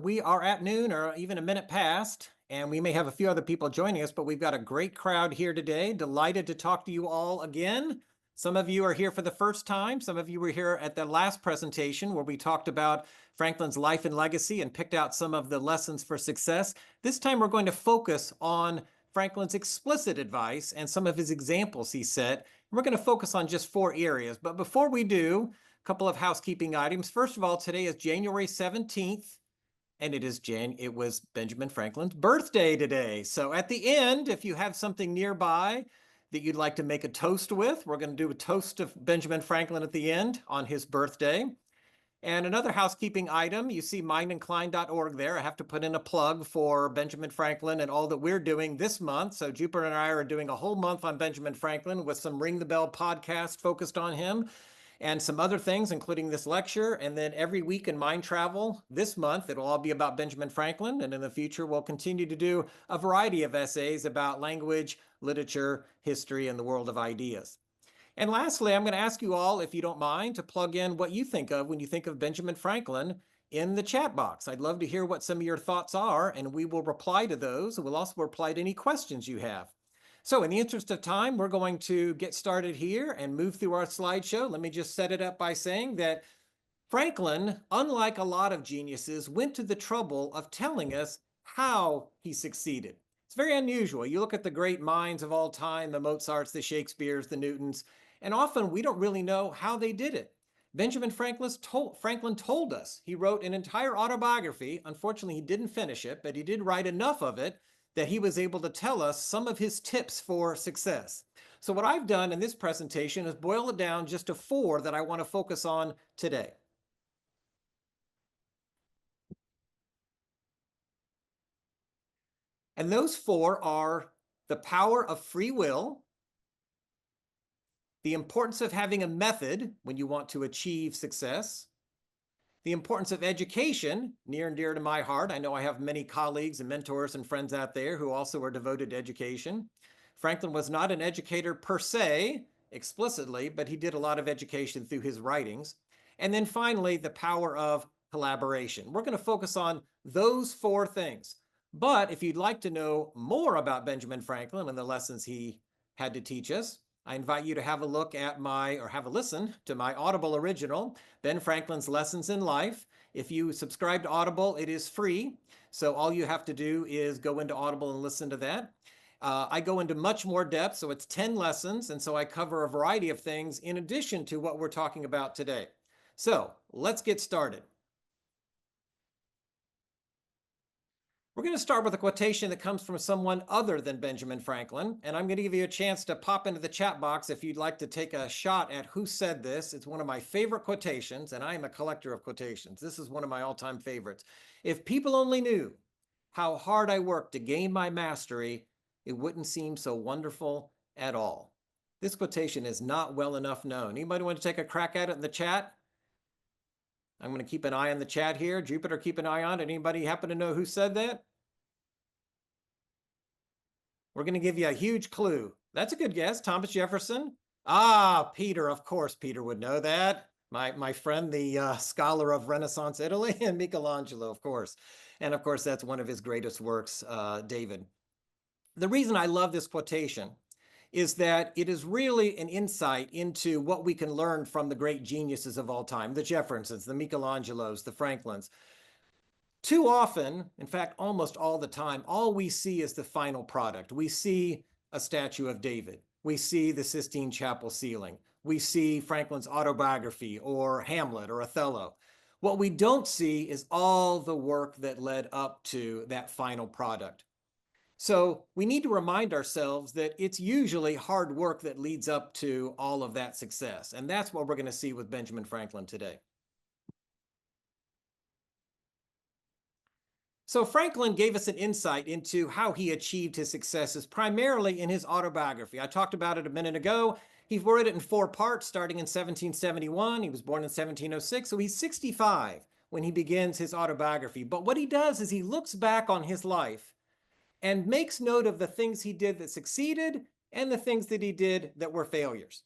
we are at noon or even a minute past, and we may have a few other people joining us, but we've got a great crowd here today. Delighted to talk to you all again. Some of you are here for the first time. Some of you were here at the last presentation where we talked about Franklin's life and legacy and picked out some of the lessons for success. This time we're going to focus on Franklin's explicit advice and some of his examples he set. We're going to focus on just 4 areas. But before we do, a couple of housekeeping items. First of all, today is January 17th. And it was Benjamin Franklin's birthday today. So at the end, if you have something nearby that you'd like to make a toast with, we're going to do a toast of Benjamin Franklin at the end on his birthday. And another housekeeping item, you see mindandklein.org there. I have to put in a plug for Benjamin Franklin and all that we're doing this month. So Jupiter and I are doing a whole month on Benjamin Franklin with some Ring the Bell podcast focused on him, and some other things, including this lecture. And then every week in Mind Travel this month, it'll all be about Benjamin Franklin. And in the future, we'll continue to do a variety of essays about language, literature, history, and the world of ideas. And lastly, I'm going to ask you all, if you don't mind, to plug in what you think of when you think of Benjamin Franklin in the chat box. I'd love to hear what some of your thoughts are, and we will reply to those. We'll also reply to any questions you have. So in the interest of time, we're going to get started here and move through our slideshow. Let me just set it up by saying that Franklin, unlike a lot of geniuses, went to the trouble of telling us how he succeeded. It's very unusual. You look at the great minds of all time, the Mozarts, the Shakespeares, the Newtons, and often we don't really know how they did it. Benjamin Franklin told us. He wrote an entire autobiography. Unfortunately, he didn't finish it, but he did write enough of it that he was able to tell us some of his tips for success. So what I've done in this presentation is boil it down just to 4 that I want to focus on today. And those 4 are the power of free will, the importance of having a method when you want to achieve success, the importance of education, near and dear to my heart. I know I have many colleagues and mentors and friends out there who also are devoted to education. Franklin was not an educator per se, explicitly, but he did a lot of education through his writings. And then finally, the power of collaboration. We're going to focus on those 4 things. But if you'd like to know more about Benjamin Franklin and the lessons he had to teach us, I invite you to have a look at have a listen to my Audible original, Ben Franklin's Lessons in Life. If you subscribe to Audible, it is free. So all you have to do is go into Audible and listen to that. I go into much more depth, so it's 10 lessons, and so I cover a variety of things in addition to what we're talking about today. So let's get started. We're going to start with a quotation that comes from someone other than Benjamin Franklin, and I'm going to give you a chance to pop into the chat box if you'd like to take a shot at who said this. It's one of my favorite quotations, and I am a collector of quotations. This is one of my all-time favorites. If people only knew how hard I worked to gain my mastery, it wouldn't seem so wonderful at all. This quotation is not well enough known. Anybody want to take a crack at it in the chat? I'm going to keep an eye on the chat here. Jupiter, keep an eye on it. Anybody happen to know who said that? We're going to give you a huge clue. That's a good guess. Thomas Jefferson. Ah, Peter. Of course, Peter would know that. My friend, the scholar of Renaissance Italy, and Michelangelo, of course. And of course, that's one of his greatest works, David. The reason I love this quotation is that it is really an insight into what we can learn from the great geniuses of all time, the Jeffersons, the Michelangelos, the Franklins. Too often, in fact, almost all the time, all we see is the final product. We see a statue of David. We see the Sistine Chapel ceiling. We see Franklin's autobiography or Hamlet or Othello. What we don't see is all the work that led up to that final product. So we need to remind ourselves that it's usually hard work that leads up to all of that success. And that's what we're going to see with Benjamin Franklin today. So Franklin gave us an insight into how he achieved his successes, primarily in his autobiography. I talked about it a minute ago. He wrote it in 4 parts, starting in 1771. He was born in 1706, so he's 65 when he begins his autobiography. But what he does is he looks back on his life and makes note of the things he did that succeeded and the things that he did that were failures.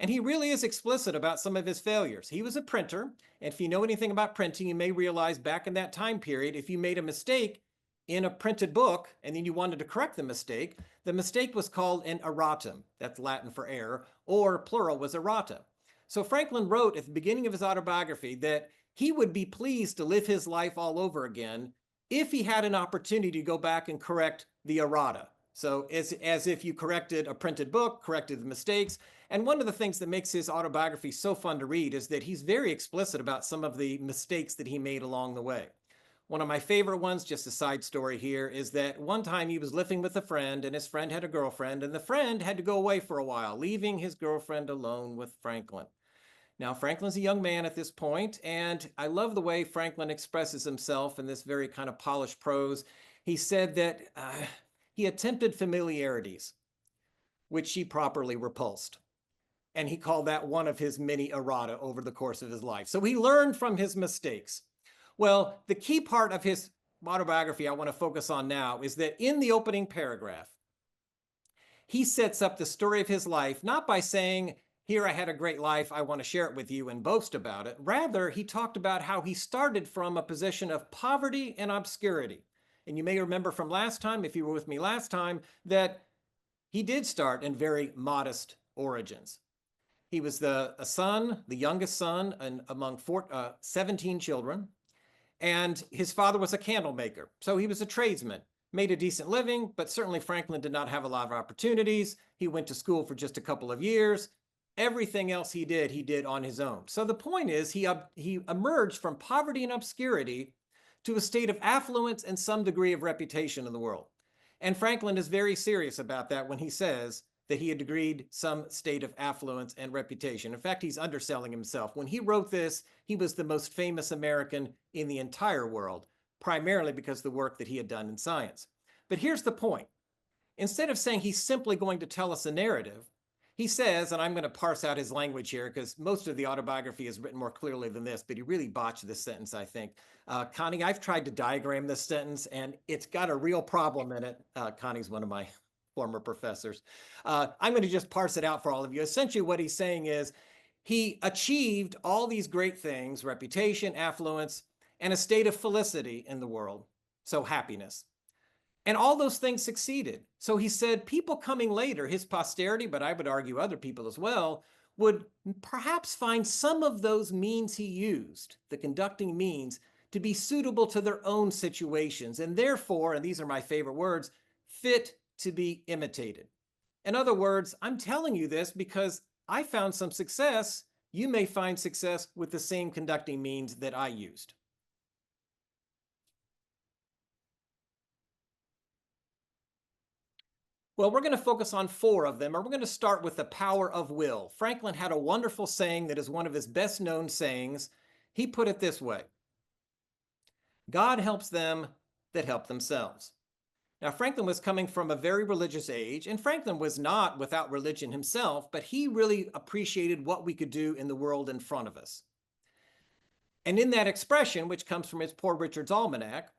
And he really is explicit about some of his failures. He was a printer, and if you know anything about printing, you may realize back in that time period, if you made a mistake in a printed book and then you wanted to correct the mistake was called an erratum. That's Latin for error, or plural was errata. So Franklin wrote at the beginning of his autobiography that he would be pleased to live his life all over again if he had an opportunity to go back and correct the errata. So as if you corrected a printed book, corrected the mistakes. And one of the things that makes his autobiography so fun to read is that he's very explicit about some of the mistakes that he made along the way. One of my favorite ones, just a side story here, is that one time he was living with a friend and his friend had a girlfriend and the friend had to go away for a while, leaving his girlfriend alone with Franklin. Now, Franklin's a young man at this point, and I love the way Franklin expresses himself in this very kind of polished prose. He said that he attempted familiarities, which she properly repulsed. And he called that one of his many errata over the course of his life. So he learned from his mistakes. Well, the key part of his autobiography I want to focus on now is that in the opening paragraph, he sets up the story of his life not by saying, here I had a great life, I want to share it with you and boast about it. Rather, he talked about how he started from a position of poverty and obscurity. And you may remember from last time, if you were with me last time, that he did start in very modest origins. He was the youngest son among 17 children. And his father was a candle maker. So he was a tradesman, made a decent living, but certainly Franklin did not have a lot of opportunities. He went to school for just a couple of years. Everything else he did on his own. So the point is he emerged from poverty and obscurity to a state of affluence and some degree of reputation in the world. And Franklin is very serious about that when he says that he had agreed some state of affluence and reputation. In fact, he's underselling himself. When he wrote this, he was the most famous American in the entire world, primarily because of the work that he had done in science. But here's the point. Instead of saying he's simply going to tell us a narrative, he says, and I'm going to parse out his language here because most of the autobiography is written more clearly than this, but he really botched this sentence, I think. Connie, I've tried to diagram this sentence, and it's got a real problem in it. Connie's one of my former professors. I'm going to just parse it out for all of you. Essentially, what he's saying is he achieved all these great things, reputation, affluence, and a state of felicity in the world, so happiness. And all those things succeeded. So he said people coming later, his posterity, but I would argue other people as well, would perhaps find some of those means he used, the conducting means, to be suitable to their own situations, and therefore, and these are my favorite words, fit to be imitated. In other words, I'm telling you this because I found some success. You may find success with the same conducting means that I used. Well, we're going to focus on 4 of them, or we're going to start with the power of will. Franklin had a wonderful saying that is one of his best known sayings. He put it this way: God helps them that help themselves. Now, Franklin was coming from a very religious age, and Franklin was not without religion himself, but he really appreciated what we could do in the world in front of us. And in that expression, which comes from his Poor Richard's Almanac,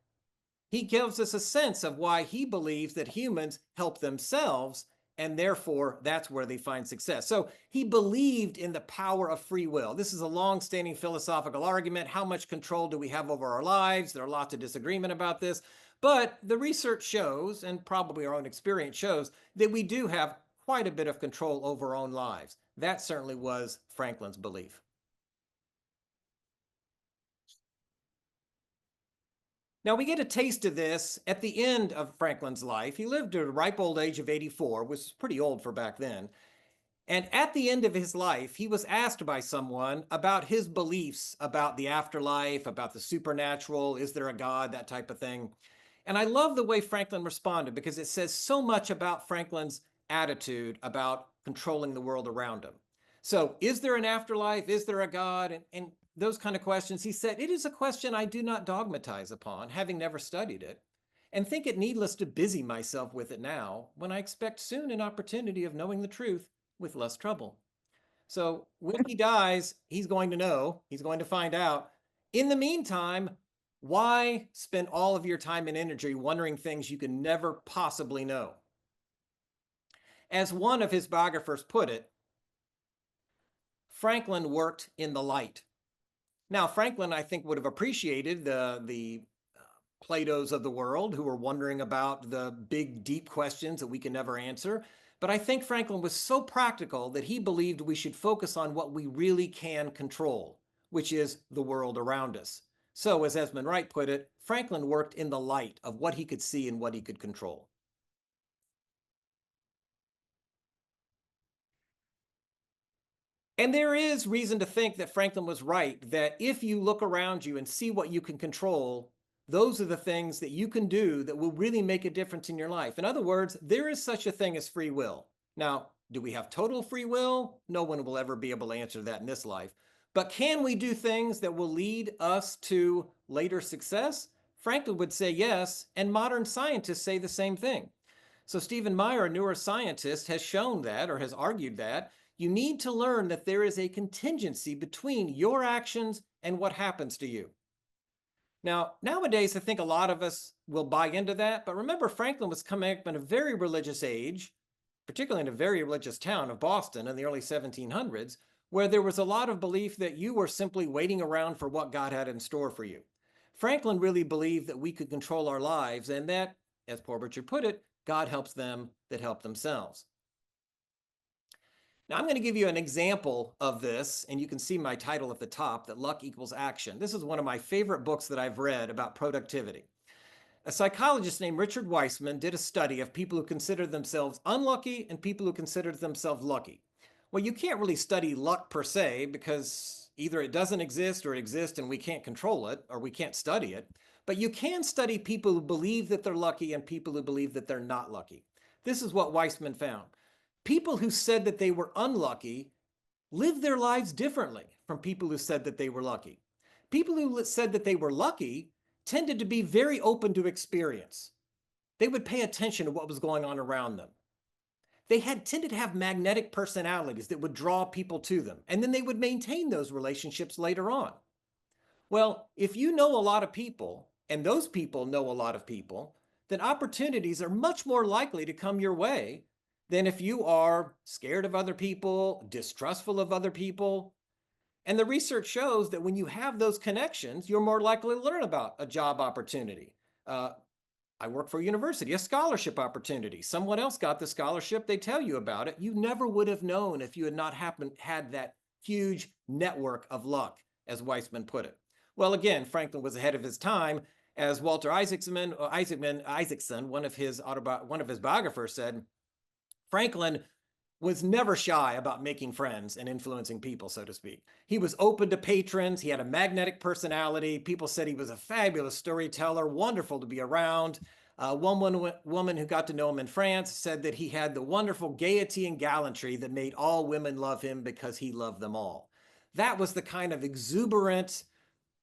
he gives us a sense of why he believes that humans help themselves, and therefore that's where they find success. So he believed in the power of free will. This is a long-standing philosophical argument. How much control do we have over our lives? There are lots of disagreement about this. But the research shows, and probably our own experience shows, that we do have quite a bit of control over our own lives. That certainly was Franklin's belief. Now, we get a taste of this at the end of Franklin's life. He lived to a ripe old age of 84, which was pretty old for back then. And at the end of his life, he was asked by someone about his beliefs about the afterlife, about the supernatural, is there a God, that type of thing. And I love the way Franklin responded because it says so much about Franklin's attitude about controlling the world around him. So, is there an afterlife? Is there a God? And those kind of questions. He said, it is a question I do not dogmatize upon, having never studied it, and think it needless to busy myself with it now, when I expect soon an opportunity of knowing the truth with less trouble. So when he dies, he's going to know, he's going to find out. In the meantime, why spend all of your time and energy wondering things you can never possibly know? As one of his biographers put it, Franklin worked in the light. Now, Franklin, I think, would have appreciated the Plato's of the world who were wondering about the big, deep questions that we can never answer. But I think Franklin was so practical that he believed we should focus on what we really can control, which is the world around us. So, as Esmond Wright put it, Franklin worked in the light of what he could see and what he could control. And there is reason to think that Franklin was right, that if you look around you and see what you can control, those are the things that you can do that will really make a difference in your life. In other words, there is such a thing as free will. Now, do we have total free will? No one will ever be able to answer that in this life. But can we do things that will lead us to later success? Franklin would say yes, and modern scientists say the same thing. So Stephen Meyer, a neuroscientist, has shown that, or has argued that, you need to learn that there is a contingency between your actions and what happens to you. Now, nowadays, I think a lot of us will buy into that, but remember, Franklin was coming up in a very religious age, particularly in a very religious town of Boston in the early 1700s, where there was a lot of belief that you were simply waiting around for what God had in store for you. Franklin really believed that we could control our lives and that, as Poor Richard put it, God helps them that help themselves. Now, I'm going to give you an example of this, and you can see my title at the top, that luck equals action. This is one of my favorite books that I've read about productivity. A psychologist named Richard Weissman did a study of people who considered themselves unlucky and people who considered themselves lucky. Well, you can't really study luck per se because either it doesn't exist or it exists and we can't control it or we can't study it. But you can study people who believe that they're lucky and people who believe that they're not lucky. This is what Weissman found. People who said that they were unlucky lived their lives differently from people who said that they were lucky. People who said that they were lucky tended to be very open to experience. They would pay attention to what was going on around them. They had tended to have magnetic personalities that would draw people to them, and then they would maintain those relationships later on. Well, if you know a lot of people, and those people know a lot of people, then opportunities are much more likely to come your way than if you are scared of other people, distrustful of other people. And the research shows that when you have those connections, you're more likely to learn about a job opportunity. I work for a university, a scholarship opportunity. Someone else got the scholarship, they tell you about it. You never would have known if you had not had that huge network of luck, as Weissman put it. Well, again, Franklin was ahead of his time. As Walter Isaacson, one of his biographers said, Franklin was never shy about making friends and influencing people, so to speak. He was open to patrons. He had a magnetic personality. People said he was a fabulous storyteller, wonderful to be around. One woman who got to know him in France said that he had the wonderful gaiety and gallantry that made all women love him because he loved them all. That was the kind of exuberant,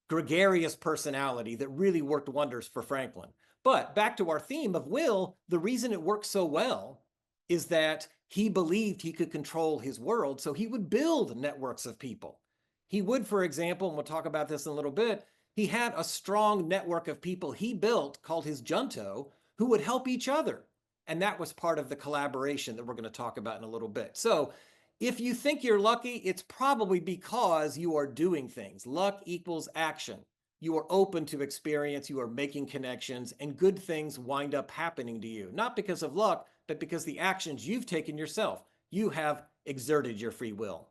gregarious personality that really worked wonders for Franklin. But back to our theme of will, the reason it worked so well is that he believed he could control his world, so he would build networks of people. He would, for example, and we'll talk about this in a little bit, he had a strong network of people he built called his junto who would help each other. And that was part of the collaboration that we're going to talk about in a little bit. So if you think you're lucky, it's probably because you are doing things. Luck equals action. You are open to experience, you are making connections, and good things wind up happening to you. Not because of luck, but because the actions you've taken yourself. You have exerted your free will.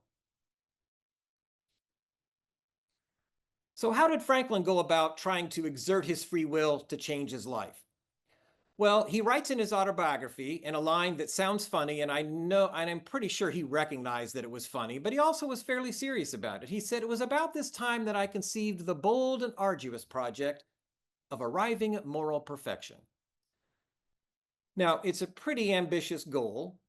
So how did Franklin go about trying to exert his free will to change his life? Well, he writes in his autobiography in a line that sounds funny, and I'm pretty sure he recognized that it was funny, but he also was fairly serious about it. He said, "It was about this time that I conceived the bold and arduous project of arriving at moral perfection." Now, it's a pretty ambitious goal,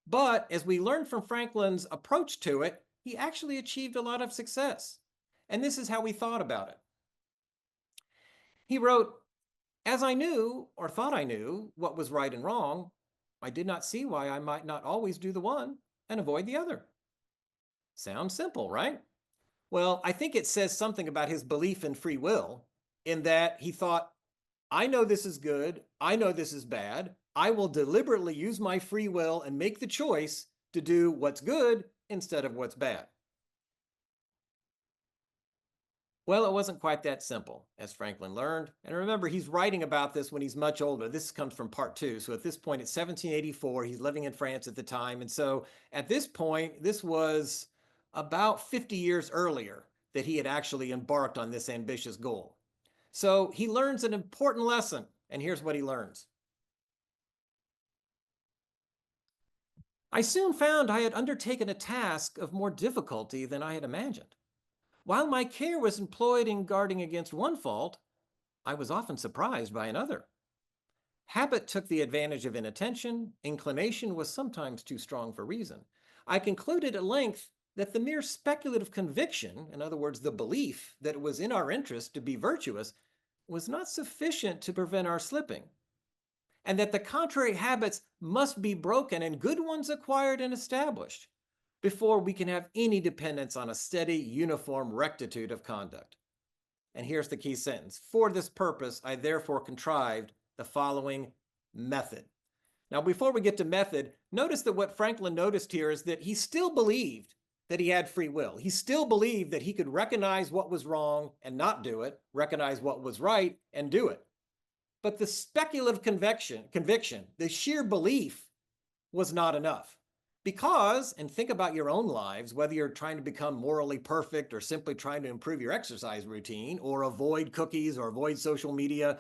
but as we learned from Franklin's approach to it, he actually achieved a lot of success. And this is how he thought about it. He wrote, "As I knew, or thought I knew, what was right and wrong, I did not see why I might not always do the one and avoid the other." Sounds simple, right? Well, I think it says something about his belief in free will, in that he thought, I know this is good, I know this is bad, I will deliberately use my free will and make the choice to do what's good instead of what's bad. Well, it wasn't quite that simple, as Franklin learned. And remember, he's writing about this when he's much older. This comes from part two. So at this point, it's 1784. He's living in France at the time. And so at this point, this was about 50 years earlier that he had actually embarked on this ambitious goal. So he learns an important lesson. And here's what he learns. I soon found I had undertaken a task of more difficulty than I had imagined. While my care was employed in guarding against one fault, I was often surprised by another. Habit took the advantage of inattention, inclination was sometimes too strong for reason. I concluded at length that the mere speculative conviction, in other words, the belief that it was in our interest to be virtuous, was not sufficient to prevent our slipping, and that the contrary habits must be broken and good ones acquired and established before we can have any dependence on a steady, uniform rectitude of conduct. And here's the key sentence. For this purpose, I therefore contrived the following method. Now, before we get to method, notice that what Franklin noticed here is that he still believed that he had free will. He still believed that he could recognize what was wrong and not do it, recognize what was right and do it. But the speculative conviction, the sheer belief was not enough. Because, and think about your own lives, whether you're trying to become morally perfect or simply trying to improve your exercise routine or avoid cookies or avoid social media.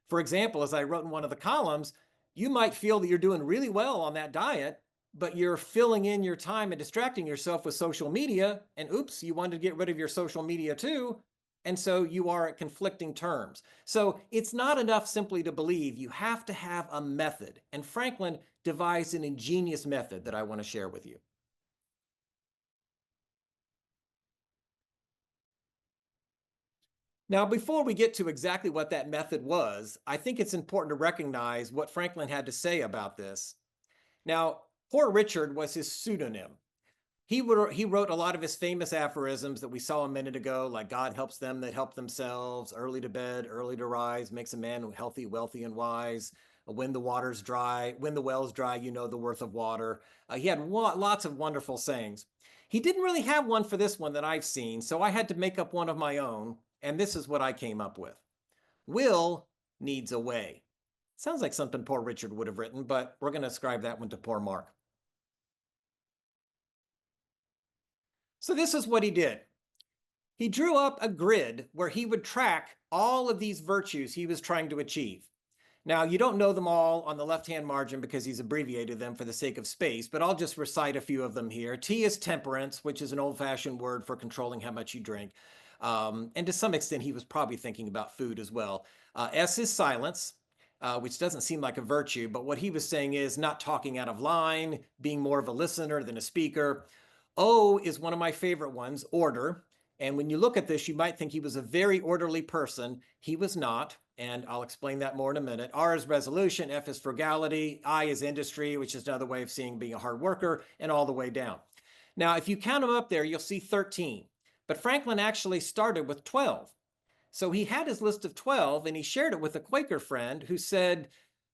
For example, as I wrote in one of the columns, you might feel that you're doing really well on that diet, but you're filling in your time and distracting yourself with social media, and oops, you wanted to get rid of your social media too, and so you are at conflicting terms. So it's not enough simply to believe. You have to have a method. And Franklin devised an ingenious method that I want to share with you. Now, before we get to exactly what that method was, I think it's important to recognize what Franklin had to say about this. Now, Poor Richard was his pseudonym. He wrote a lot of his famous aphorisms that we saw a minute ago, like God helps them that help themselves, early to bed, early to rise, makes a man healthy, wealthy, and wise. When the water's dry, when the well's dry, you know the worth of water. He had lots of wonderful sayings. He didn't really have one for this one that I've seen, so I had to make up one of my own, and this is what I came up with. Will needs a way. Sounds like something poor Richard would have written, but we're going to ascribe that one to poor Mark. So this is what he did. He drew up a grid where he would track all of these virtues he was trying to achieve. Now, you don't know them all on the left-hand margin because he's abbreviated them for the sake of space, but I'll just recite a few of them here. T is temperance, which is an old-fashioned word for controlling how much you drink. And to some extent, he was probably thinking about food as well. S is silence, which doesn't seem like a virtue, but what he was saying is not talking out of line, being more of a listener than a speaker. O is one of my favorite ones, order. And when you look at this, you might think he was a very orderly person. He was not, and I'll explain that more in a minute. R is resolution, F is frugality, I is industry, which is another way of seeing being a hard worker, and all the way down. Now, if you count them up there, you'll see 13. But Franklin actually started with 12. So he had his list of 12, and he shared it with a Quaker friend who said,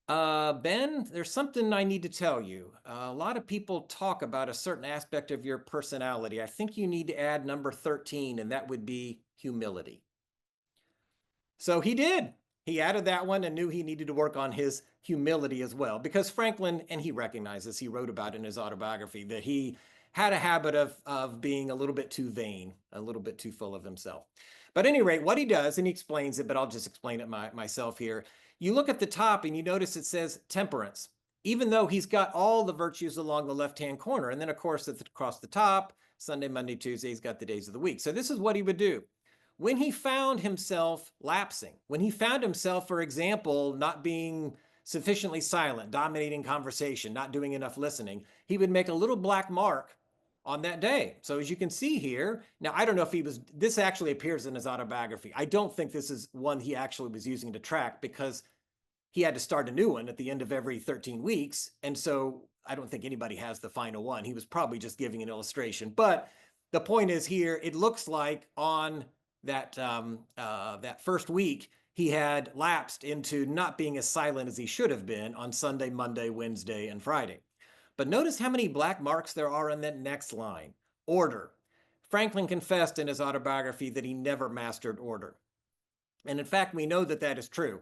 Ben, there's something I need to tell you. A lot of people talk about a certain aspect of your personality. I think you need to add number 13, and that would be humility. So he did. He added that one and knew he needed to work on his humility as well, because Franklin, and he recognizes, he wrote about it in his autobiography, that he had a habit of being a little bit too vain, a little bit too full of himself. But at any rate, what he does, and he explains it, but I'll just explain it myself here. You look at the top and you notice it says temperance, even though he's got all the virtues along the left-hand corner. And then, of course, across the top, Sunday, Monday, Tuesday, he's got the days of the week. So this is what he would do. When he found himself lapsing, when he found himself, for example, not being sufficiently silent, dominating conversation, not doing enough listening, he would make a little black mark on that day. So as you can see here, now I don't know if this actually appears in his autobiography. I don't think this is one he actually was using to track because he had to start a new one at the end of every 13 weeks. And so I don't think anybody has the final one. He was probably just giving an illustration. But the point is here, it looks like on that first week, he had lapsed into not being as silent as he should have been on Sunday, Monday, Wednesday, and Friday. But notice how many black marks there are on that next line. Order. Franklin confessed in his autobiography that he never mastered order. And in fact, we know that that is true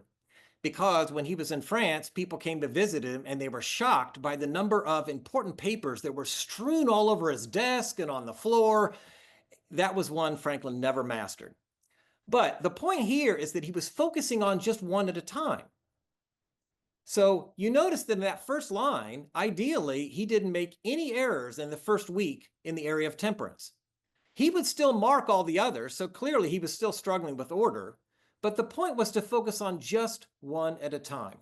because when he was in France, people came to visit him and they were shocked by the number of important papers that were strewn all over his desk and on the floor. That was one Franklin never mastered. But the point here is that he was focusing on just one at a time. So you notice that in that first line, ideally, he didn't make any errors in the first week in the area of temperance. He would still mark all the others, so clearly he was still struggling with order, but the point was to focus on just one at a time.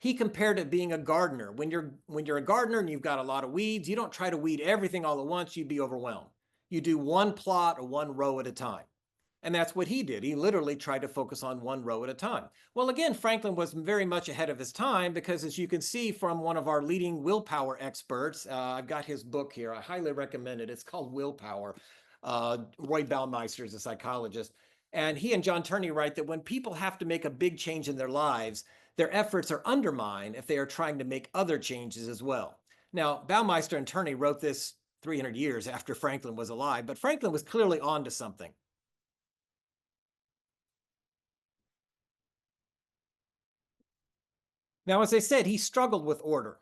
He compared it being a gardener. When you're a gardener and you've got a lot of weeds, you don't try to weed everything all at once, you'd be overwhelmed. You do one plot or one row at a time. And that's what he did. He literally tried to focus on one row at a time. Well, again, Franklin was very much ahead of his time because, as you can see from one of our leading willpower experts, I've got his book here. I highly recommend it. It's called Willpower. Roy Baumeister is a psychologist. And he and John Turney write that when people have to make a big change in their lives, their efforts are undermined if they are trying to make other changes as well. Now, Baumeister and Turney wrote this 300 years after Franklin was alive, but Franklin was clearly on to something. Now, as I said, he struggled with order.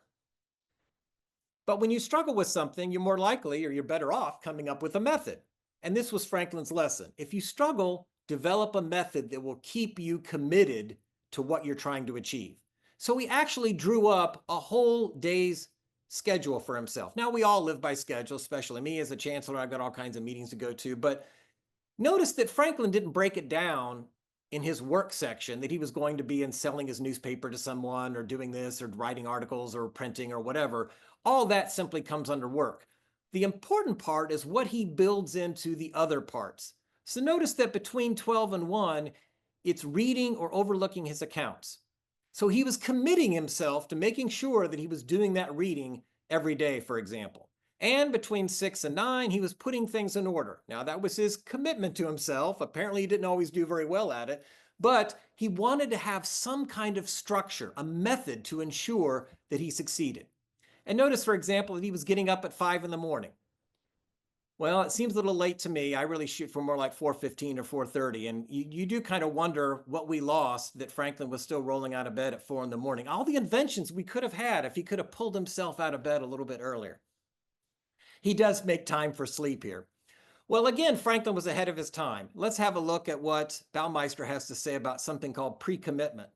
But when you struggle with something, you're more likely or you're better off coming up with a method. And this was Franklin's lesson. If you struggle, develop a method that will keep you committed to what you're trying to achieve. So he actually drew up a whole day's schedule for himself. Now, we all live by schedule, especially me as a chancellor. I've got all kinds of meetings to go to. But notice that Franklin didn't break it down in his work section that he was going to be in selling his newspaper to someone or doing this or writing articles or printing or whatever. All that simply comes under work. The important part is what he builds into the other parts. So notice that between 12 and 1, it's reading or overlooking his accounts. So he was committing himself to making sure that he was doing that reading every day, for example. And between 6 and 9, he was putting things in order. Now, that was his commitment to himself. Apparently, he didn't always do very well at it, but he wanted to have some kind of structure, a method to ensure that he succeeded. And notice, for example, that he was getting up at 5 in the morning. Well, it seems a little late to me. I really shoot for more like 4:15 or 4:30. And you do kind of wonder what we lost that Franklin was still rolling out of bed at 4 in the morning. All the inventions we could have had if he could have pulled himself out of bed a little bit earlier. He does make time for sleep here. Well, again, Franklin was ahead of his time. Let's have a look at what Baumeister has to say about something called pre-commitment.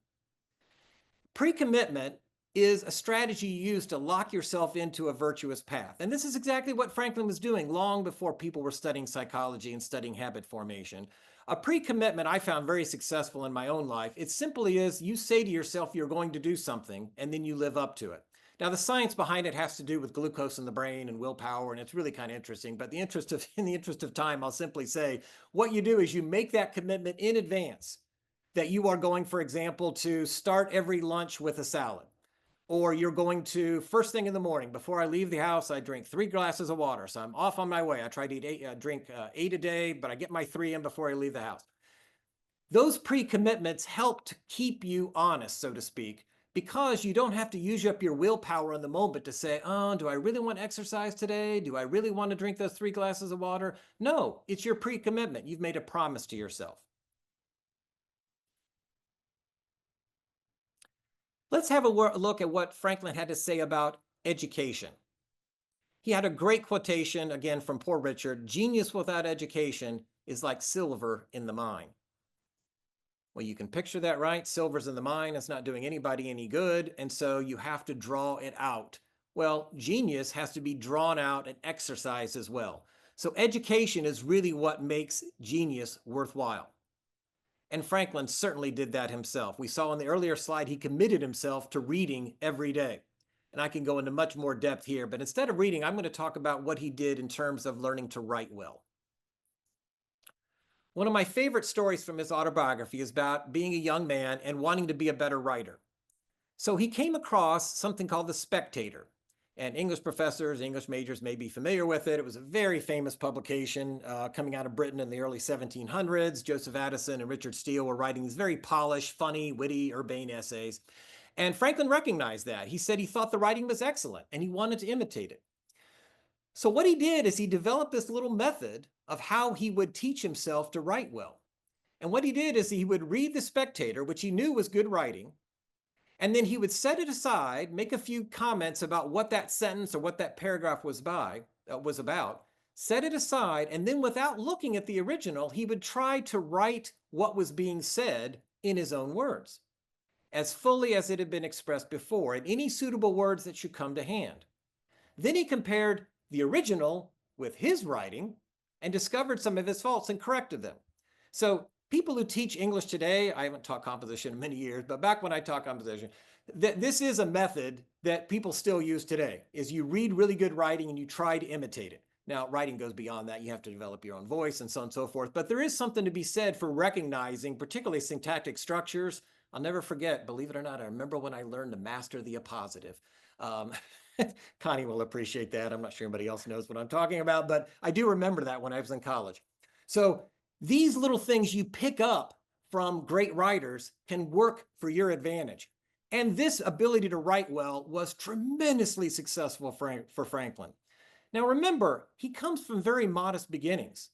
Pre-commitment is a strategy you use to lock yourself into a virtuous path. And this is exactly what Franklin was doing long before people were studying psychology and studying habit formation. A pre-commitment I found very successful in my own life. It simply is you say to yourself you're going to do something and then you live up to it. Now, the science behind it has to do with glucose in the brain and willpower, and it's really kind of interesting. But in the interest of time, I'll simply say what you do is you make that commitment in advance that you are going, for example, to start every lunch with a salad. Or you're going to, first thing in the morning, before I leave the house, I drink 3 glasses of water. So I'm off on my way. I try to drink 8 a day, but I get my 3 in before I leave the house. Those pre-commitments help to keep you honest, so to speak, because you don't have to use up your willpower in the moment to say, oh, do I really want to exercise today? Do I really want to drink those 3 glasses of water? No, it's your pre-commitment. You've made a promise to yourself. Let's have a look at what Franklin had to say about education. He had a great quotation, again, from Poor Richard: genius without education is like silver in the mine. Well, you can picture that, right? Silver's in the mine. It's not doing anybody any good. And so you have to draw it out. Well, genius has to be drawn out and exercised as well. So education is really what makes genius worthwhile. And Franklin certainly did that himself. We saw in the earlier slide, he committed himself to reading every day. And I can go into much more depth here, but instead of reading, I'm going to talk about what he did in terms of learning to write well. One of my favorite stories from his autobiography is about being a young man and wanting to be a better writer. So he came across something called The Spectator. And English professors, English majors may be familiar with it. It was a very famous publication coming out of Britain in the early 1700s. Joseph Addison and Richard Steele were writing these very polished, funny, witty, urbane essays. And Franklin recognized that. He said he thought the writing was excellent and he wanted to imitate it. So what he did is he developed this little method of how he would teach himself to write well. And what he did is he would read The Spectator, which he knew was good writing, and then he would set it aside, make a few comments about what that sentence or what that paragraph was about, set it aside, and then without looking at the original, he would try to write what was being said in his own words, as fully as it had been expressed before, and any suitable words that should come to hand. Then he compared the original with his writing and discovered some of his faults and corrected them. So people who teach English today, I haven't taught composition in many years, but back when I taught composition, this is a method that people still use today, is you read really good writing and you try to imitate it. Now, writing goes beyond that. You have to develop your own voice and so on and so forth. But there is something to be said for recognizing, particularly syntactic structures. I'll never forget, believe it or not, I remember when I learned to master the appositive. Connie will appreciate that. I'm not sure anybody else knows what I'm talking about, but I do remember that when I was in college. So these little things you pick up from great writers can work for your advantage. And this ability to write well was tremendously successful for Franklin. Now remember, he comes from very modest beginnings.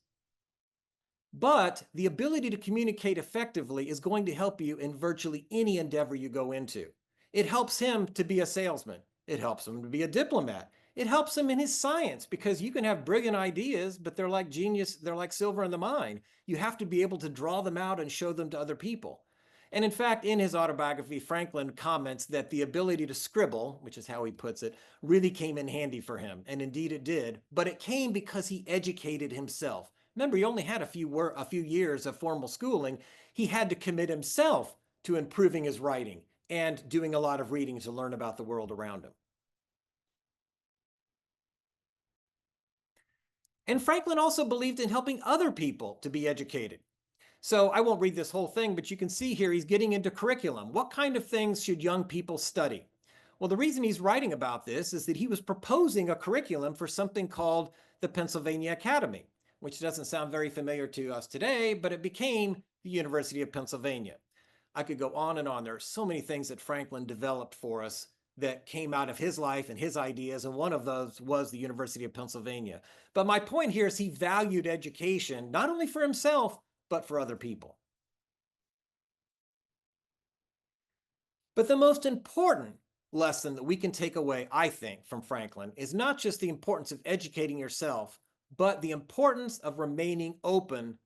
But the ability to communicate effectively is going to help you in virtually any endeavor you go into. It helps him to be a salesman. It helps him to be a diplomat. It helps him in his science, because you can have brilliant ideas, but they're like genius, they're like silver in the mine. You have to be able to draw them out and show them to other people. And in fact, in his autobiography, Franklin comments that the ability to scribble, which is how he puts it, really came in handy for him. And indeed it did, but it came because he educated himself. Remember, he only had a few years of formal schooling. He had to commit himself to improving his writing and doing a lot of reading to learn about the world around him. And Franklin also believed in helping other people to be educated. So I won't read this whole thing, but you can see here he's getting into curriculum. What kind of things should young people study? Well, the reason he's writing about this is that he was proposing a curriculum for something called the Pennsylvania Academy, which doesn't sound very familiar to us today, but it became the University of Pennsylvania. I could go on and on. There are so many things that Franklin developed for us that came out of his life and his ideas, and one of those was the University of Pennsylvania. But my point here is he valued education not only for himself, but for other people. But the most important lesson that we can take away, I think, from Franklin is not just the importance of educating yourself, but the importance of remaining open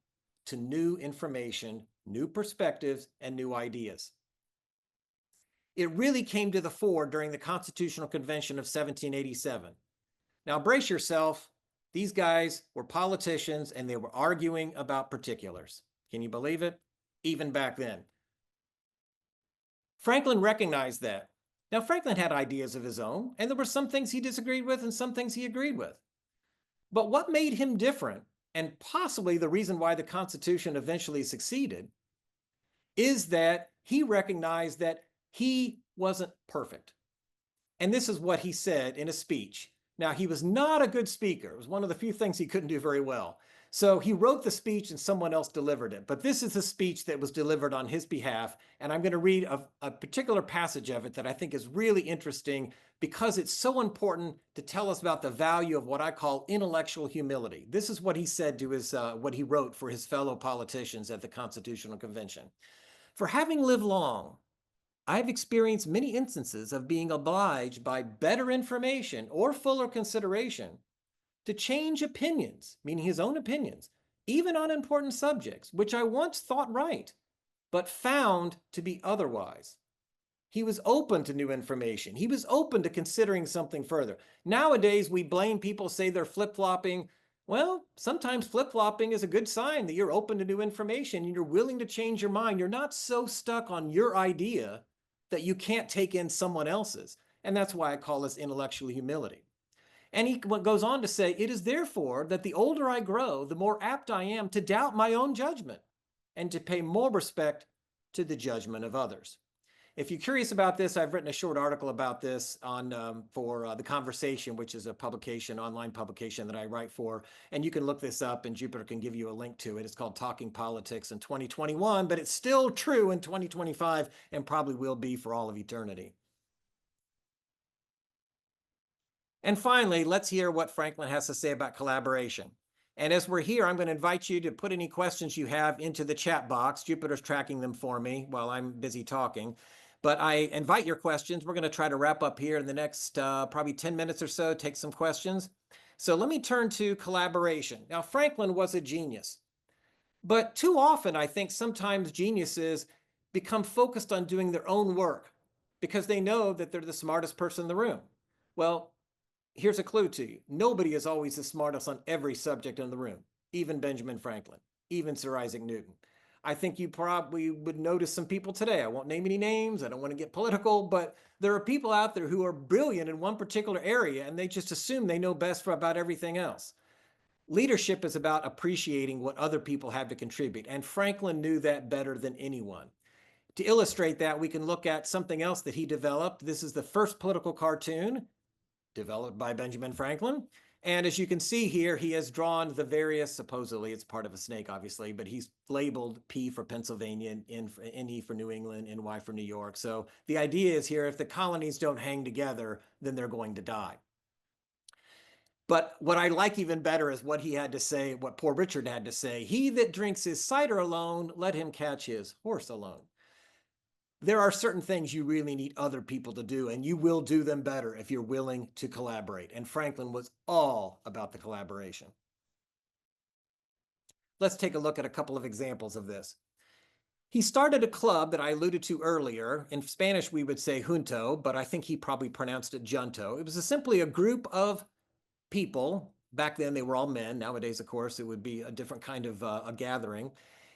to new information, new perspectives, and new ideas. It really came to the fore during the Constitutional Convention of 1787. Now, brace yourself. These guys were politicians and they were arguing about particulars. Can you believe it? Even back then. Franklin recognized that. Now, Franklin had ideas of his own, and there were some things he disagreed with and some things he agreed with. But what made him different, and possibly the reason why the Constitution eventually succeeded, is that he recognized that he wasn't perfect. And this is what he said in a speech. Now, he was not a good speaker. It was one of the few things he couldn't do very well. So he wrote the speech and someone else delivered it. But this is a speech that was delivered on his behalf. And I'm going to read a particular passage of it that I think is really interesting because it's so important to tell us about the value of what I call intellectual humility. This is what he said to what he wrote for his fellow politicians at the Constitutional Convention. For having lived long, I've experienced many instances of being obliged by better information or fuller consideration to change opinions, meaning his own opinions, even on important subjects, which I once thought right, but found to be otherwise. He was open to new information. He was open to considering something further. Nowadays, we blame people, say they're flip-flopping. Well, sometimes flip-flopping is a good sign that you're open to new information and you're willing to change your mind. You're not so stuck on your idea that you can't take in someone else's. And that's why I call this intellectual humility. And he goes on to say, it is therefore that the older I grow, the more apt I am to doubt my own judgment and to pay more respect to the judgment of others. If you're curious about this, I've written a short article about this for The Conversation, which is a publication, online publication that I write for. And you can look this up and Jupiter can give you a link to it. It's called Talking Politics in 2021, but it's still true in 2025 and probably will be for all of eternity. And finally, let's hear what Franklin has to say about collaboration. And as we're here, I'm going to invite you to put any questions you have into the chat box. Jupiter's tracking them for me while I'm busy talking. But I invite your questions. We're going to try to wrap up here in the next probably 10 minutes or so, take some questions. So let me turn to collaboration. Now, Franklin was a genius. But too often, I think sometimes geniuses become focused on doing their own work because they know that they're the smartest person in the room. Well, here's a clue to you. Nobody is always the smartest on every subject in the room, even Benjamin Franklin, even Sir Isaac Newton. I think you probably would notice some people today. I won't name any names. I don't want to get political, but there are people out there who are brilliant in one particular area and they just assume they know best for about everything else. Leadership is about appreciating what other people have to contribute, and Franklin knew that better than anyone. To illustrate that, we can look at something else that he developed. This is the first political cartoon developed by Benjamin Franklin. And as you can see here, he has drawn the various, supposedly it's part of a snake, obviously, but he's labeled P for Pennsylvania, NE for New England, NY for New York. So the idea is here, if the colonies don't hang together, then they're going to die. But what I like even better is what he had to say, what Poor Richard had to say. He that drinks his cider alone, let him catch his horse alone. There are certain things you really need other people to do, and you will do them better if you're willing to collaborate. And Franklin was all about the collaboration. Let's take a look at a couple of examples of this. He started a club that I alluded to earlier. In Spanish, we would say junto, but I think he probably pronounced it junto. It was simply a group of people. Back then, they were all men. Nowadays, of course, it would be a different kind of a gathering.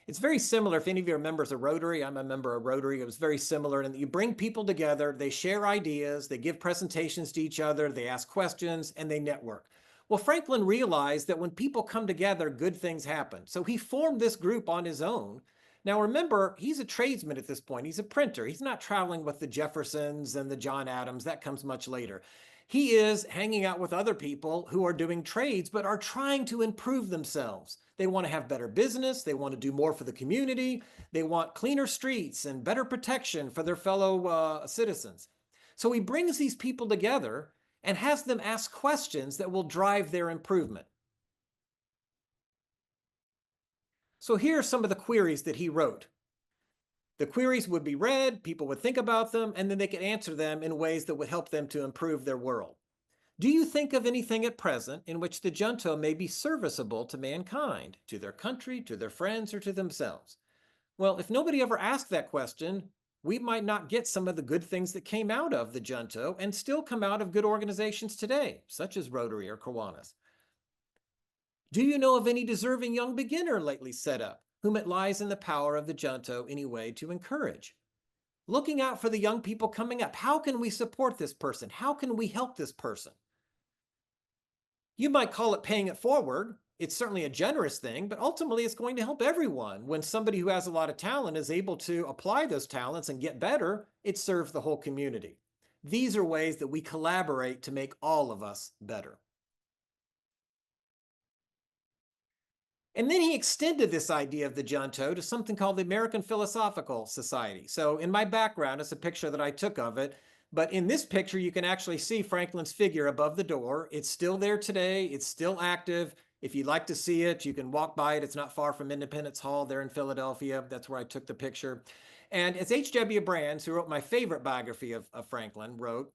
It's very similar. If any of you are members of Rotary, I'm a member of Rotary. It was very similar in that you bring people together, they share ideas, they give presentations to each other, they ask questions, and they network. Well, Franklin realized that when people come together, good things happen. So he formed this group on his own. Now, remember, he's a tradesman at this point. He's a printer. He's not traveling with the Jeffersons and the John Adams. That comes much later. He is hanging out with other people who are doing trades but are trying to improve themselves. They want to have better business. They want to do more for the community. They want cleaner streets and better protection for their fellow citizens. So he brings these people together and has them ask questions that will drive their improvement. So here are some of the queries that he wrote. The queries would be read, people would think about them, and then they could answer them in ways that would help them to improve their world. Do you think of anything at present in which the junto may be serviceable to mankind, to their country, to their friends, or to themselves? Well, if nobody ever asked that question, we might not get some of the good things that came out of the junto and still come out of good organizations today, such as Rotary or Kiwanis. Do you know of any deserving young beginner lately set up, whom it lies in the power of the junto anyway to encourage? Looking out for the young people coming up. How can we support this person? How can we help this person? You might call it paying it forward. It's certainly a generous thing, but ultimately it's going to help everyone. When somebody who has a lot of talent is able to apply those talents and get better, it serves the whole community. These are ways that we collaborate to make all of us better. And then he extended this idea of the junto to something called the American Philosophical Society. So in my background, it's a picture that I took of it. But in this picture, you can actually see Franklin's figure above the door. It's still there today. It's still active. If you'd like to see it, you can walk by it. It's not far from Independence Hall there in Philadelphia. That's where I took the picture. And as H.W. Brands, who wrote my favorite biography of Franklin, wrote,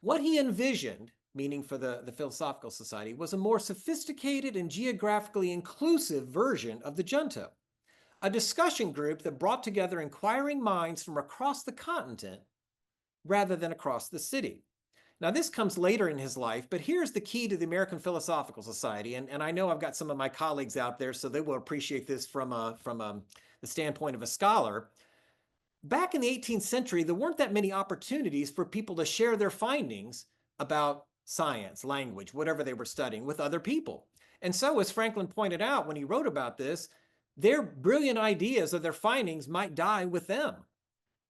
what he envisioned, meaning for the Philosophical Society, was a more sophisticated and geographically inclusive version of the junto, a discussion group that brought together inquiring minds from across the continent rather than across the city. Now, this comes later in his life, but here's the key to the American Philosophical Society, and I know I've got some of my colleagues out there, so they will appreciate this from the standpoint of a scholar. Back in the 18th century, there weren't that many opportunities for people to share their findings about science, language, whatever they were studying with other people. And so, as Franklin pointed out when he wrote about this, their brilliant ideas of their findings might die with them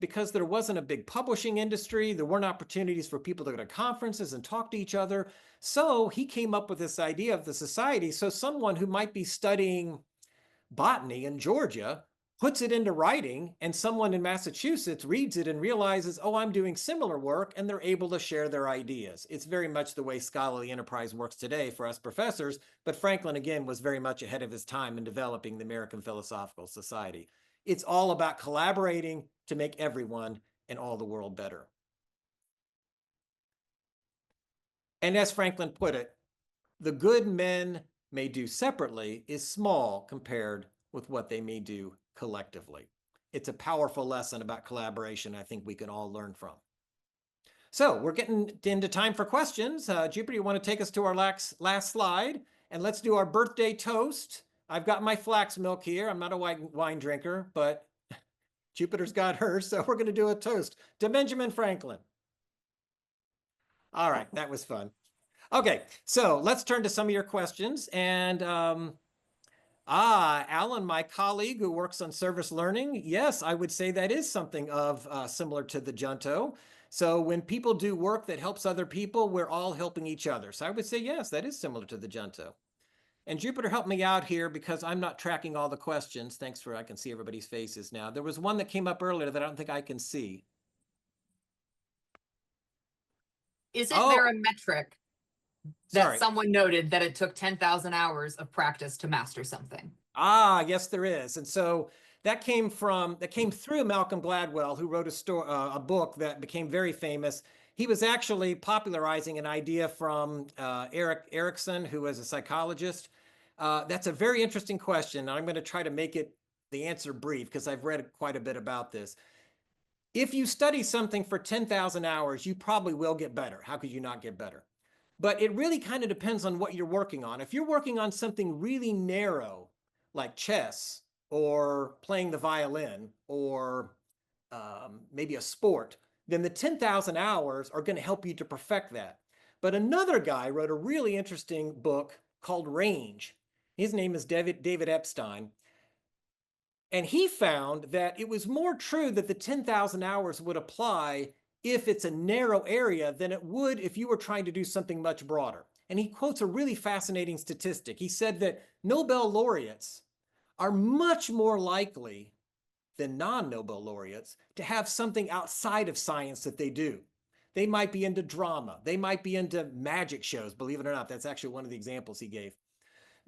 because there wasn't a big publishing industry. There weren't opportunities for people to go to conferences and talk to each other. So he came up with this idea of the society. So someone who might be studying botany in Georgia puts it into writing, and someone in Massachusetts reads it and realizes, oh, I'm doing similar work, and they're able to share their ideas. It's very much the way scholarly enterprise works today for us professors, but Franklin, again, was very much ahead of his time in developing the American Philosophical Society. It's all about collaborating to make everyone and all the world better. And as Franklin put it, the good men may do separately is small compared with what they may do collectively. It's a powerful lesson about collaboration I think we can all learn from. So we're getting into time for questions. Jupiter, you want to take us to our last slide? And let's do our birthday toast. I've got my flax milk here. I'm not a wine drinker, but Jupiter's got hers. So we're going to do a toast to Benjamin Franklin. All right, that was fun. Okay, so let's turn to some of your questions. And Alan, my colleague who works on service learning, yes, I would say that is something of similar to the Junto. So when people do work that helps other people, we're all helping each other. So I would say, yes, that is similar to the Junto. And Jupiter helped me out here because I'm not tracking all the questions. Thanks for, I can see everybody's faces now. There was one that came up earlier that I don't think I can see. Isn't there a metric that sorry. someone noted that it took 10,000 hours of practice to master something? Yes, there is. And so that came through Malcolm Gladwell, who wrote a book that became very famous. He was actually popularizing an idea from Erik Erikson, who was a psychologist. That's a very interesting question. I'm going to try to make the answer brief because I've read quite a bit about this. If you study something for 10,000 hours, you probably will get better. How could you not get better? But it really kind of depends on what you're working on. If you're working on something really narrow, like chess or playing the violin or maybe a sport, then the 10,000 hours are going to help you to perfect that. But another guy wrote a really interesting book called Range. His name is David Epstein. And he found that it was more true that the 10,000 hours would apply if it's a narrow area than it would if you were trying to do something much broader. And he quotes a really fascinating statistic. He said that Nobel laureates are much more likely than non-Nobel laureates to have something outside of science that they do. They might be into drama. They might be into magic shows, believe it or not. That's actually one of the examples he gave.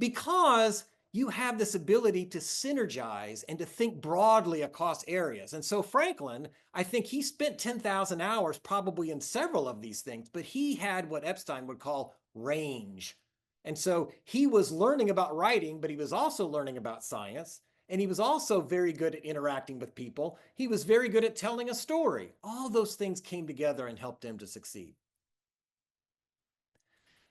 Because you have this ability to synergize and to think broadly across areas. And so Franklin, I think he spent 10,000 hours probably in several of these things, but he had what Epstein would call range. And so he was learning about writing, but he was also learning about science. And he was also very good at interacting with people. He was very good at telling a story. All those things came together and helped him to succeed.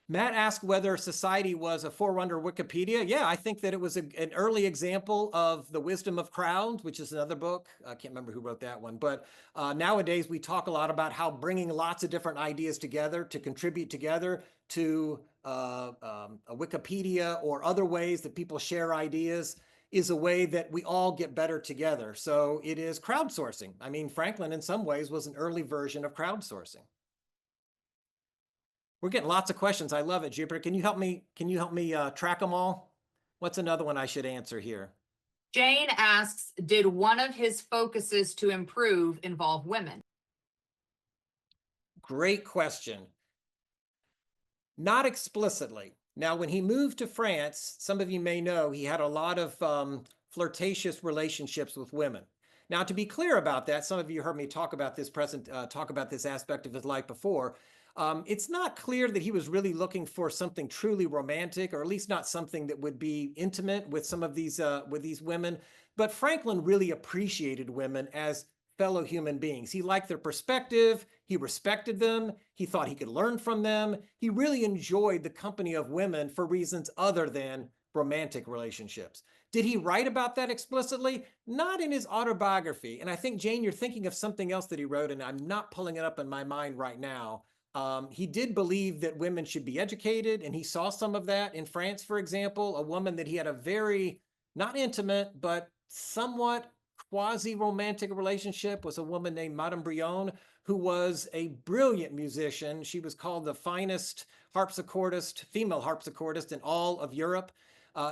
Matt asked whether society was a forerunner of Wikipedia. Yeah, I think that it was an early example of The Wisdom of Crowds, which is another book. I can't remember who wrote that one. But nowadays, we talk a lot about how bringing lots of different ideas together to contribute together to a Wikipedia or other ways that people share ideas is a way that we all get better together. So it is crowdsourcing. I mean, Franklin, in some ways, was an early version of crowdsourcing. We're getting lots of questions. I love it, Jupiter. Can you help me track them all? What's another one I should answer here? Jane asks, did one of his focuses to improve involve women? Great question. Not explicitly. Now, when he moved to France, some of you may know he had a lot of flirtatious relationships with women. Now, to be clear about that, some of you heard me talk about this aspect of his life before. It's not clear that he was really looking for something truly romantic, or at least not something that would be intimate with some of these women. But Franklin really appreciated women as fellow human beings. He liked their perspective. He respected them. He thought he could learn from them. He really enjoyed the company of women for reasons other than romantic relationships. Did he write about that explicitly? Not in his autobiography. And I think, Jane, you're thinking of something else that he wrote, and I'm not pulling it up in my mind right now. He did believe that women should be educated, and he saw some of that in France, for example. A woman that he had a very, not intimate, but somewhat quasi-romantic relationship was a woman named Madame Brionne, who was a brilliant musician. She was called the finest harpsichordist, female harpsichordist in all of Europe.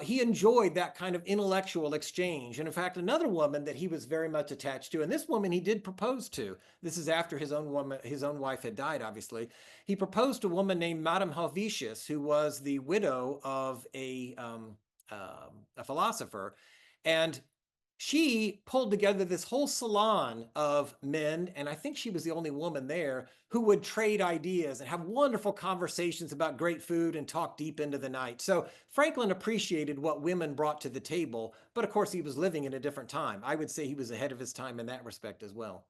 He enjoyed that kind of intellectual exchange. And in fact, another woman that he was very much attached to, and this woman he did propose to. This is after his own wife had died, obviously. He proposed to a woman named Madame Helvetius, who was the widow of a philosopher. And she pulled together this whole salon of men, and I think she was the only woman there, who would trade ideas and have wonderful conversations about great food and talk deep into the night. So Franklin appreciated what women brought to the table, but of course he was living in a different time. I would say he was ahead of his time in that respect as well.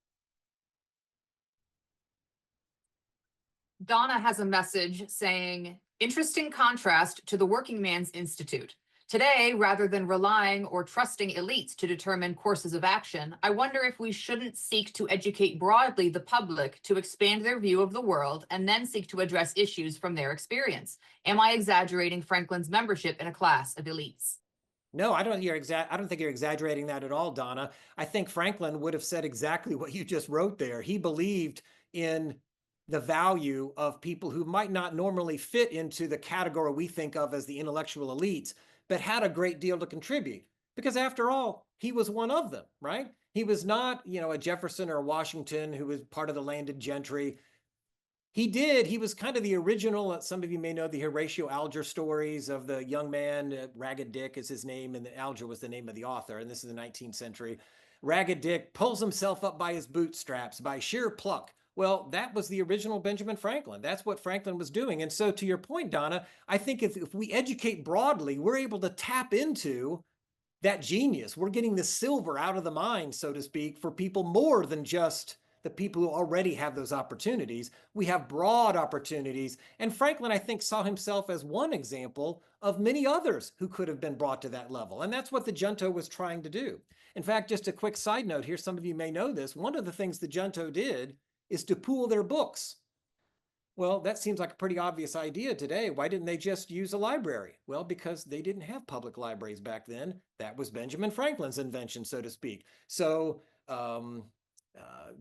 Donna has a message saying, interesting contrast to the Working Man's Institute. Today, rather than relying or trusting elites to determine courses of action, I wonder if we shouldn't seek to educate broadly the public to expand their view of the world and then seek to address issues from their experience. Am I exaggerating Franklin's membership in a class of elites? No, I don't think you're exaggerating that at all, Donna. I think Franklin would have said exactly what you just wrote there. He believed in the value of people who might not normally fit into the category we think of as the intellectual elites, but had a great deal to contribute. Because after all, he was one of them, right? He was not, a Jefferson or a Washington who was part of the landed gentry. He was kind of the original. Some of you may know the Horatio Alger stories of the young man. Ragged Dick is his name, and Alger was the name of the author. And this is the 19th century. Ragged Dick pulls himself up by his bootstraps by sheer pluck. Well, that was the original Benjamin Franklin. That's what Franklin was doing. And so, to your point, Donna, I think if we educate broadly, we're able to tap into that genius. We're getting the silver out of the mine, so to speak, for people more than just the people who already have those opportunities. We have broad opportunities. And Franklin, I think, saw himself as one example of many others who could have been brought to that level. And that's what the junto was trying to do. In fact, just a quick side note here, some of you may know this. One of the things the junto did is to pool their books. Well, that seems like a pretty obvious idea today. Why didn't they just use a library? Well, because they didn't have public libraries back then. That was Benjamin Franklin's invention, so to speak. So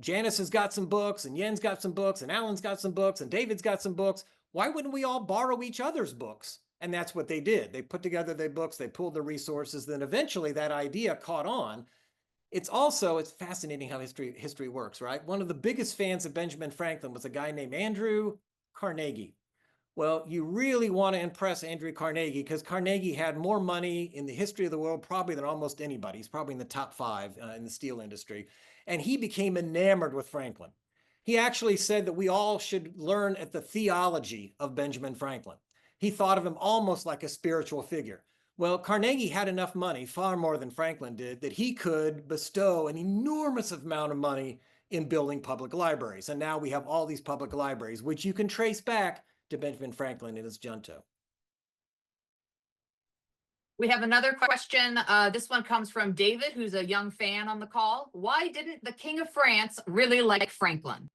Janice has got some books, and Yen's got some books, and Alan's got some books, and David's got some books. Why wouldn't we all borrow each other's books? And that's what they did. They put together their books, they pooled the resources, then eventually that idea caught on. It's fascinating how history works, right? One of the biggest fans of Benjamin Franklin was a guy named Andrew Carnegie. Well, you really want to impress Andrew Carnegie because Carnegie had more money in the history of the world probably than almost anybody. He's probably in the top 5 in the steel industry. And he became enamored with Franklin. He actually said that we all should learn at the theology of Benjamin Franklin. He thought of him almost like a spiritual figure. Well, Carnegie had enough money, far more than Franklin did, that he could bestow an enormous amount of money in building public libraries. And now we have all these public libraries, which you can trace back to Benjamin Franklin and his junto. We have another question. This one comes from David, who's a young fan on the call. Why didn't the King of France really like Franklin?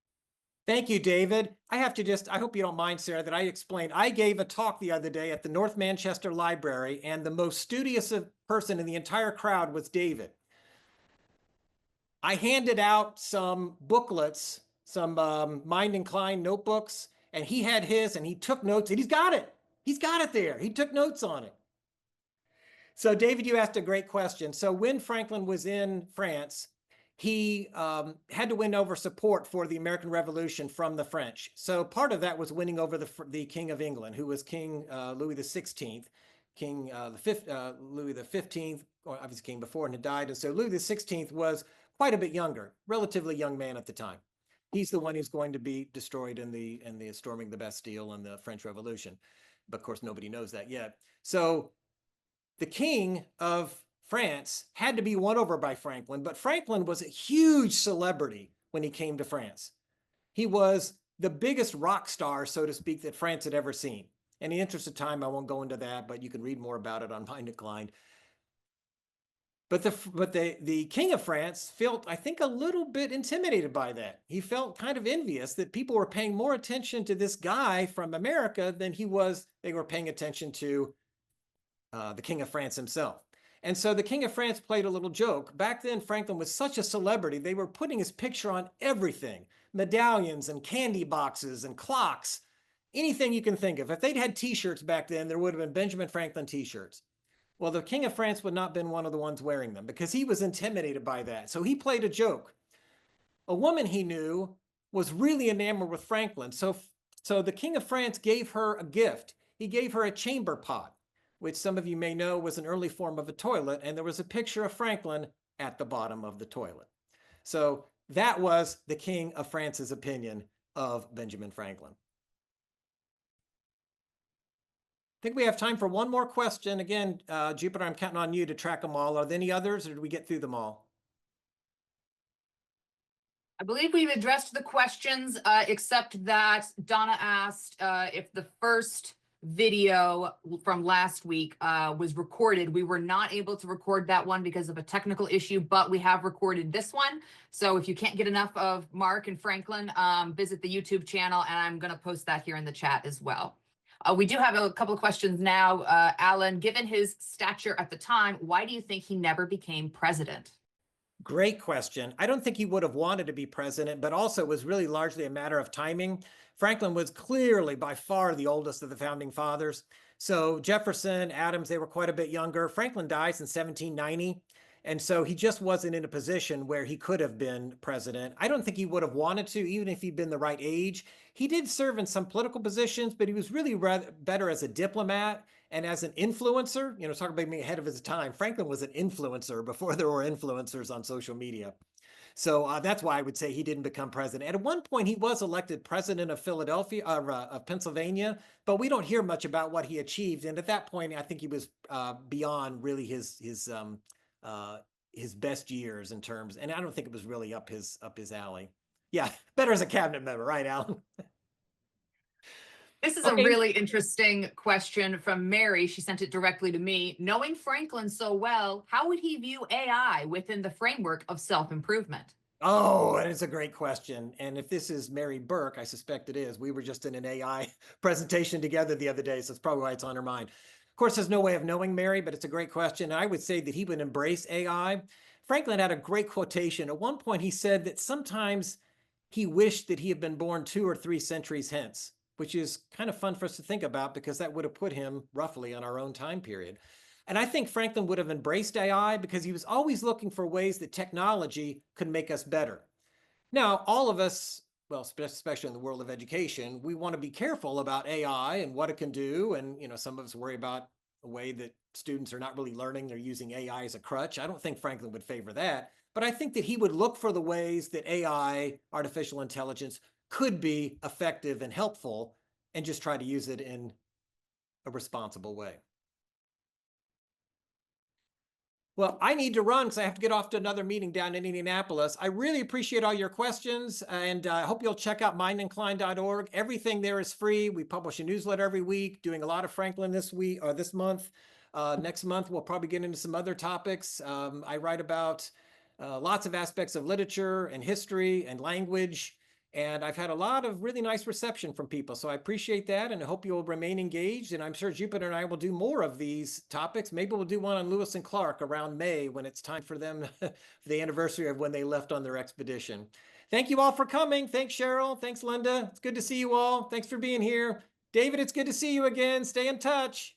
Thank you, David. I hope you don't mind, Sarah, that I explained. I gave a talk the other day at the North Manchester Library, and the most studious person in the entire crowd was David. I handed out some booklets, some Mind Inclined notebooks, and he had his, and he took notes, and he's got it. He's got it there. He took notes on it. So, David, you asked a great question. So, when Franklin was in France, he had to win over support for the American Revolution from the French. So, part of that was winning over the King of England, who was King Louis XVI. Louis XV, or obviously came before and had died. And so Louis XVI was quite a bit younger, relatively young man at the time. He's the one who's going to be destroyed in the storming the Bastille and the French Revolution. But of course, nobody knows that yet. So the King of France had to be won over by Franklin, but Franklin was a huge celebrity when he came to France. He was the biggest rock star, so to speak, that France had ever seen. In the interest of time, I won't go into that, but you can read more about it on Mind Inclined. But the King of France felt, I think, a little bit intimidated by that. He felt kind of envious that people were paying more attention to this guy from America than they were paying attention to the King of France himself. And so the King of France played a little joke. Back then, Franklin was such a celebrity, they were putting his picture on everything, medallions and candy boxes and clocks. Anything you can think of. If they'd had t-shirts back then, there would have been Benjamin Franklin t-shirts. Well, the King of France would not have been one of the ones wearing them because he was intimidated by that. So he played a joke. A woman he knew was really enamored with Franklin. So the King of France gave her a gift. He gave her a chamber pot, which some of you may know was an early form of a toilet, and there was a picture of Franklin at the bottom of the toilet. So that was the King of France's opinion of Benjamin Franklin. I think we have time for one more question. Again, Jupiter, I'm counting on you to track them all. Are there any others, or did we get through them all? I believe we've addressed the questions, except that Donna asked if the first video from last week was recorded. We were not able to record that one because of a technical issue, but we have recorded this one. So if you can't get enough of Mark and Franklin, visit the YouTube channel, and I'm going to post that here in the chat as well. We do have a couple of questions now. Alan, given his stature at the time, why do you think he never became president? Great question. I don't think he would have wanted to be president, but also it was really largely a matter of timing. Franklin was clearly by far the oldest of the founding fathers. So Jefferson, Adams, they were quite a bit younger. Franklin dies in 1790. And so he just wasn't in a position where he could have been president. I don't think he would have wanted to, even if he'd been the right age. He did serve in some political positions, but he was really better as a diplomat and as an influencer. Talk about being ahead of his time. Franklin was an influencer before there were influencers on social media. So that's why I would say he didn't become president. And at one point, he was elected president of Philadelphia, of Pennsylvania, but we don't hear much about what he achieved. And at that point, I think he was beyond really his best years in terms. And I don't think it was really up his alley. Yeah, better as a cabinet member, right, Alan? This is a Okay. really interesting question from Mary. She sent it directly to me. Knowing Franklin so well, how would he view AI within the framework of self-improvement? Oh, and it's a great question. And if this is Mary Burke, I suspect it is. We were just in an AI presentation together the other day, so it's probably why it's on her mind. Of course, there's no way of knowing Mary, but it's a great question. And I would say that he would embrace AI. Franklin had a great quotation. At one point, he said that sometimes he wished that he had been born 2 or 3 centuries hence, which is kind of fun for us to think about because that would have put him roughly on our own time period. And I think Franklin would have embraced AI because he was always looking for ways that technology could make us better. Now, all of us, well, especially in the world of education, we want to be careful about AI and what it can do. And, some of us worry about the way that students are not really learning. They're using AI as a crutch. I don't think Franklin would favor that. But I think that he would look for the ways that AI, artificial intelligence, could be effective and helpful and just try to use it in a responsible way. Well, I need to run because I have to get off to another meeting down in Indianapolis. I really appreciate all your questions, and I hope you'll check out mindincline.org. Everything there is free. We publish a newsletter every week, doing a lot of Franklin this week or this month. Next month, we'll probably get into some other topics. I write about lots of aspects of literature and history and language. And I've had a lot of really nice reception from people. So I appreciate that. And I hope you'll remain engaged. And I'm sure Jupiter and I will do more of these topics. Maybe we'll do one on Lewis and Clark around May when it's time for them, for the anniversary of when they left on their expedition. Thank you all for coming. Thanks, Cheryl. Thanks, Linda. It's good to see you all. Thanks for being here. David, it's good to see you again. Stay in touch.